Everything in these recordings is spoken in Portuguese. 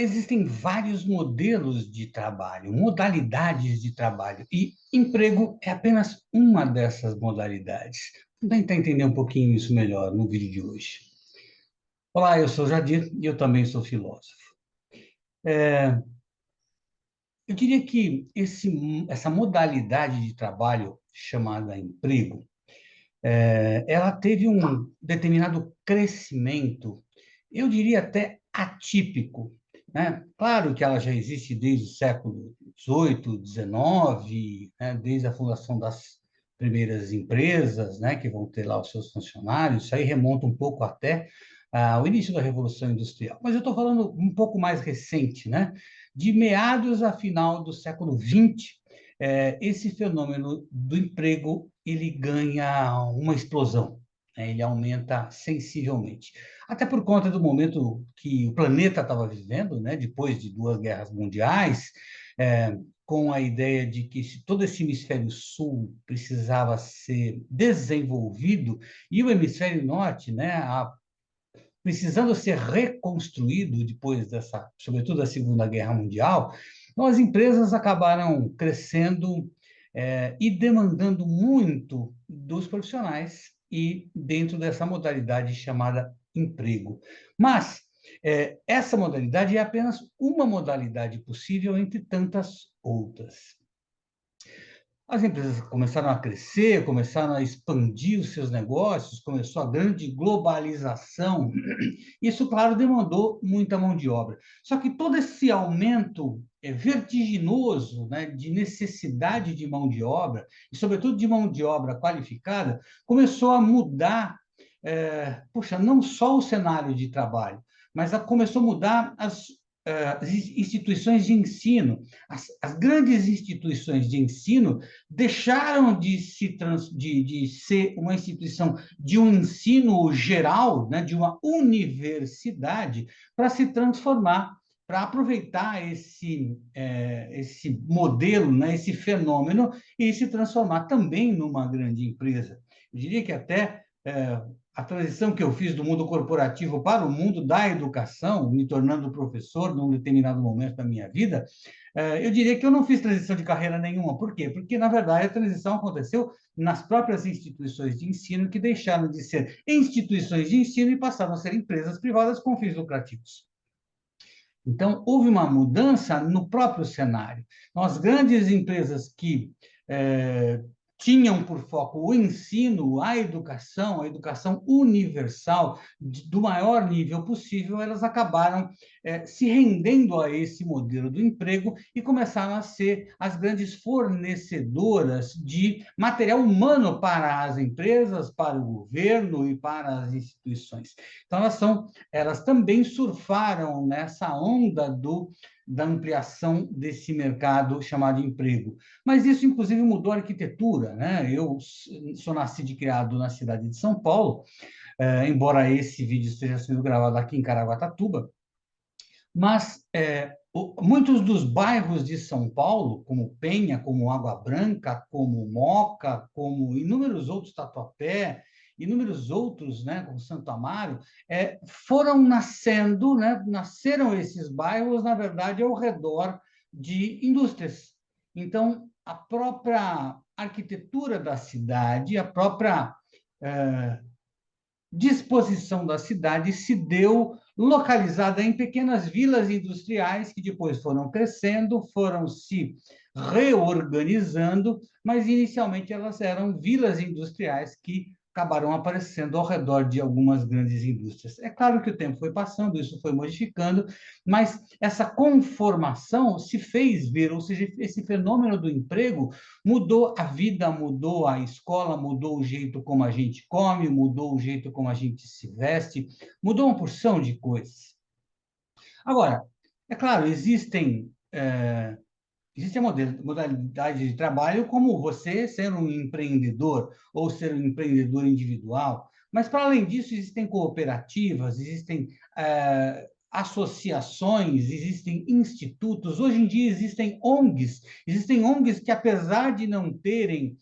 existem vários modelos de trabalho, modalidades de trabalho, e emprego é apenas uma dessas modalidades. Vamos tentar entender um pouquinho isso melhor no vídeo de hoje. Olá, eu sou Jadir e eu também sou filósofo. Eu diria que essa modalidade de trabalho chamada emprego, ela teve um determinado crescimento, eu diria até atípico, né? Claro que ela já existe desde o século XVIII, XIX, né? Desde a fundação das primeiras empresas, né? Que vão ter lá os seus funcionários. Isso aí remonta um pouco até ao início da Revolução Industrial. Mas eu estou falando um pouco mais recente, né? De meados a final do século XX, esse fenômeno do emprego ele ganha uma explosão, né? Ele aumenta sensivelmente. Até por conta do momento que o planeta estava vivendo, né? Depois de duas guerras mundiais, com a ideia de que todo esse hemisfério sul precisava ser desenvolvido e o hemisfério norte, né? Precisando ser reconstruído depois dessa, sobretudo da Segunda Guerra Mundial, então as empresas acabaram crescendo e demandando muito dos profissionais e dentro dessa modalidade chamada emprego. Mas essa modalidade é apenas uma modalidade possível entre tantas outras. As empresas começaram a crescer, começaram a expandir os seus negócios, começou a grande globalização. Isso, claro, demandou muita mão de obra. Só que todo esse aumento vertiginoso, né, de necessidade de mão de obra, e sobretudo de mão de obra qualificada, começou a mudar, puxa, não só o cenário de trabalho, mas começou a mudar as instituições de ensino. As grandes instituições de ensino deixaram de ser uma instituição de um ensino geral, né, de uma universidade, para se transformar, para aproveitar esse modelo, né, esse fenômeno, e se transformar também numa grande empresa. Eu diria que até a transição que eu fiz do mundo corporativo para o mundo da educação, me tornando professor num determinado momento da minha vida, eu diria que eu não fiz transição de carreira nenhuma. Por quê? Porque, na verdade, a transição aconteceu nas próprias instituições de ensino, que deixaram de ser instituições de ensino e passaram a ser empresas privadas com fins lucrativos. Então, houve uma mudança no próprio cenário. Então, as grandes empresas que tinham por foco o ensino, a educação universal, do maior nível possível, elas acabaram se rendendo a esse modelo do emprego e começaram a ser as grandes fornecedoras de material humano para as empresas, para o governo e para as instituições. Então, elas também surfaram nessa onda da ampliação desse mercado chamado emprego. Mas isso, inclusive, mudou a arquitetura, né? Eu sou nascido e criado na cidade de São Paulo, embora esse vídeo esteja sendo gravado aqui em Caraguatatuba, mas muitos dos bairros de São Paulo, como Penha, como Água Branca, como Moca, como inúmeros outros, Tatuapé, inúmeros outros, né, como Santo Amaro, foram nascendo, né, nasceram esses bairros, na verdade, ao redor de indústrias. Então, a própria arquitetura da cidade, a própria disposição da cidade se deu localizada em pequenas vilas industriais que depois foram crescendo, foram se reorganizando, mas inicialmente elas eram vilas industriais que acabaram aparecendo ao redor de algumas grandes indústrias. É claro que o tempo foi passando, isso foi modificando, mas essa conformação se fez ver, ou seja, esse fenômeno do emprego mudou a vida, mudou a escola, mudou o jeito como a gente come, mudou o jeito como a gente se veste, mudou uma porção de coisas. Agora, é claro, existe a modalidade de trabalho como você ser um empreendedor ou ser um empreendedor individual, mas, para além disso, existem cooperativas, existem associações, existem institutos, hoje em dia existem ONGs que, apesar de não terem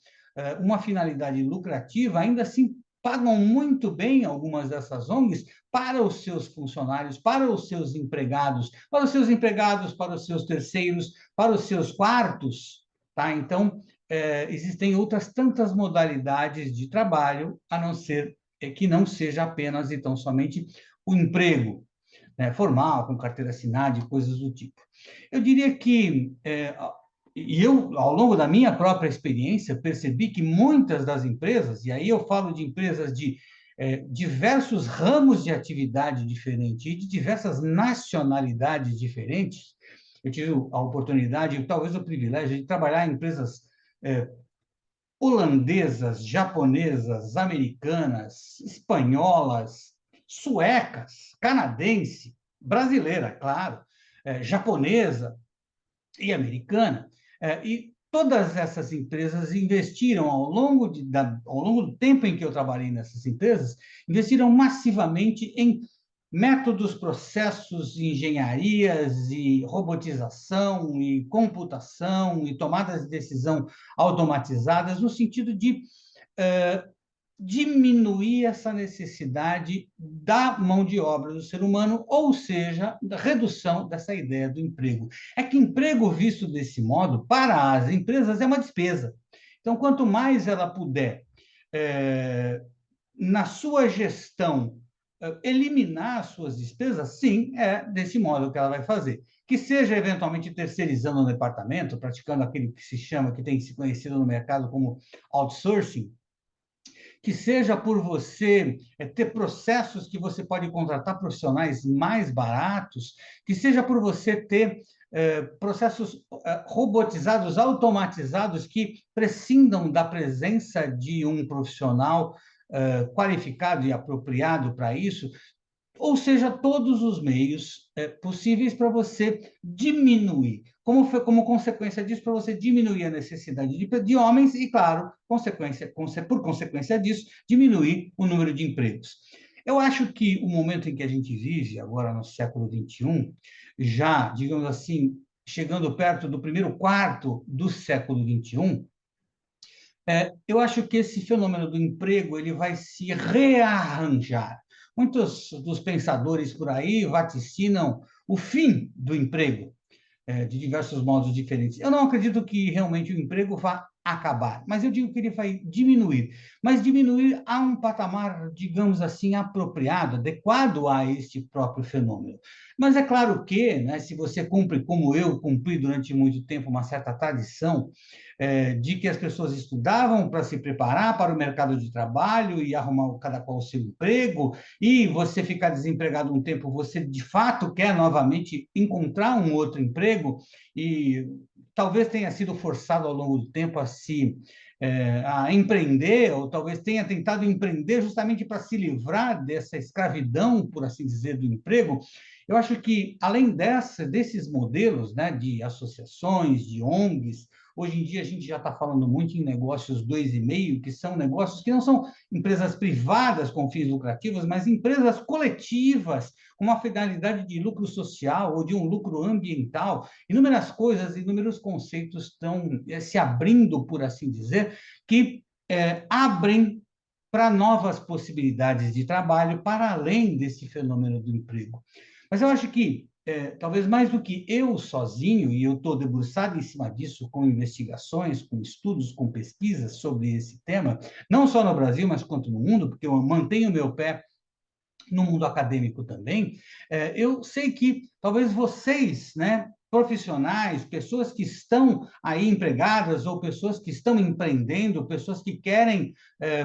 uma finalidade lucrativa, ainda assim pagam muito bem algumas dessas ONGs para os seus funcionários, para os seus empregados, para os seus terceiros, para os seus quartos, tá? Então, existem outras tantas modalidades de trabalho, a não ser que não seja apenas e tão somente o emprego, né, formal, com carteira assinada e coisas do tipo. Eu diria que, e eu, ao longo da minha própria experiência, percebi que muitas das empresas, e aí eu falo de empresas de diversos ramos de atividade diferentes e de diversas nacionalidades diferentes, eu tive a oportunidade, e talvez o privilégio, de trabalhar em empresas holandesas, japonesas, americanas, espanholas, suecas, canadense, brasileira, claro, japonesa e americana. E todas essas empresas investiram, ao longo do tempo em que eu trabalhei nessas empresas, investiram massivamente em métodos, processos, engenharias e robotização e computação e tomadas de decisão automatizadas no sentido de diminuir essa necessidade da mão de obra do ser humano, ou seja, da redução dessa ideia do emprego. É que emprego visto desse modo, para as empresas, é uma despesa. Então, quanto mais ela puder, na sua gestão, eliminar as suas despesas, sim, é desse modo que ela vai fazer. Que seja eventualmente terceirizando o departamento, praticando aquele que se chama, que tem se conhecido no mercado como outsourcing, que seja por você ter processos que você pode contratar profissionais mais baratos, que seja por você ter processos robotizados, automatizados, que prescindam da presença de um profissional qualificado e apropriado para isso, ou seja, todos os meios possíveis para você diminuir. Como consequência disso, para você diminuir a necessidade de homens e, claro, por consequência disso, diminuir o número de empregos. Eu acho que o momento em que a gente vive, agora no século XXI, já, digamos assim, chegando perto do primeiro quarto do século XXI, eu acho que esse fenômeno do emprego ele vai se rearranjar. Muitos dos pensadores por aí vaticinam o fim do emprego, de diversos modos diferentes. Eu não acredito que realmente o emprego vá acabar, mas eu digo que ele vai diminuir, mas diminuir a um patamar, digamos assim, apropriado, adequado a este próprio fenômeno. Mas é claro que, né, se você cumpre, como eu cumpri durante muito tempo, uma certa tradição de que as pessoas estudavam para se preparar para o mercado de trabalho e arrumar cada qual o seu emprego, e você ficar desempregado um tempo, você de fato quer novamente encontrar um outro emprego, e talvez tenha sido forçado ao longo do tempo a empreender, ou talvez tenha tentado empreender justamente para se livrar dessa escravidão, por assim dizer, do emprego. Eu acho que, além desses modelos, né, de associações, de ONGs, hoje em dia a gente já está falando muito em negócios 2,5, que são negócios que não são empresas privadas com fins lucrativos, mas empresas coletivas com uma finalidade de lucro social ou de um lucro ambiental. Inúmeras coisas, inúmeros conceitos estão se abrindo, por assim dizer, que abrem para novas possibilidades de trabalho para além desse fenômeno do emprego. Mas eu acho que, talvez mais do que eu sozinho, e eu estou debruçado em cima disso com investigações, com estudos, com pesquisas sobre esse tema, não só no Brasil, mas quanto no mundo, porque eu mantenho o meu pé no mundo acadêmico também, eu sei que talvez vocês, né, profissionais, pessoas que estão aí empregadas ou pessoas que estão empreendendo, pessoas que querem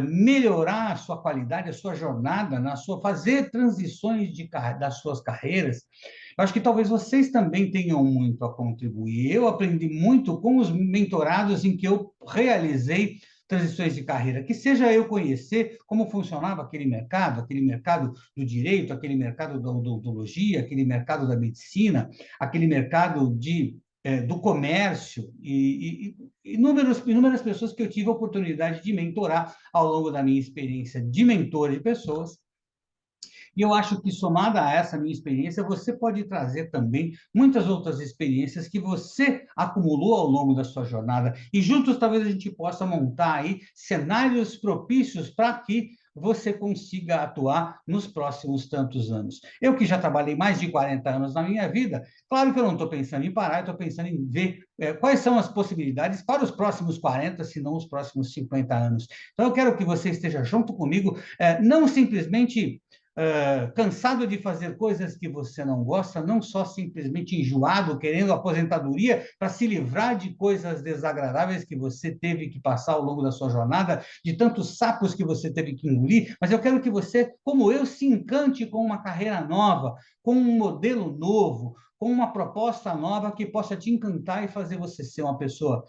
melhorar a sua qualidade, a sua jornada, fazer transições das suas carreiras, eu acho que talvez vocês também tenham muito a contribuir. Eu aprendi muito com os mentorados em que eu realizei transições de carreira, que seja eu conhecer como funcionava aquele mercado do direito, aquele mercado da odontologia, aquele mercado da medicina, aquele mercado do comércio e inúmeras pessoas que eu tive a oportunidade de mentorar ao longo da minha experiência de mentor de pessoas. E eu acho que, somada a essa minha experiência, você pode trazer também muitas outras experiências que você acumulou ao longo da sua jornada. E juntos, talvez a gente possa montar aí cenários propícios para que você consiga atuar nos próximos tantos anos. Eu que já trabalhei mais de 40 anos na minha vida, claro que eu não estou pensando em parar, eu estou pensando em ver quais são as possibilidades para os próximos 40, se não os próximos 50 anos. Então, eu quero que você esteja junto comigo, não simplesmente cansado de fazer coisas que você não gosta, não só simplesmente enjoado, querendo aposentadoria para se livrar de coisas desagradáveis que você teve que passar ao longo da sua jornada, de tantos sapos que você teve que engolir, mas eu quero que você, como eu, se encante com uma carreira nova, com um modelo novo, com uma proposta nova que possa te encantar e fazer você ser uma pessoa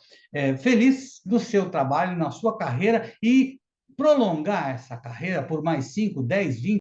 feliz no seu trabalho, na sua carreira e prolongar essa carreira por mais 5, 10, 20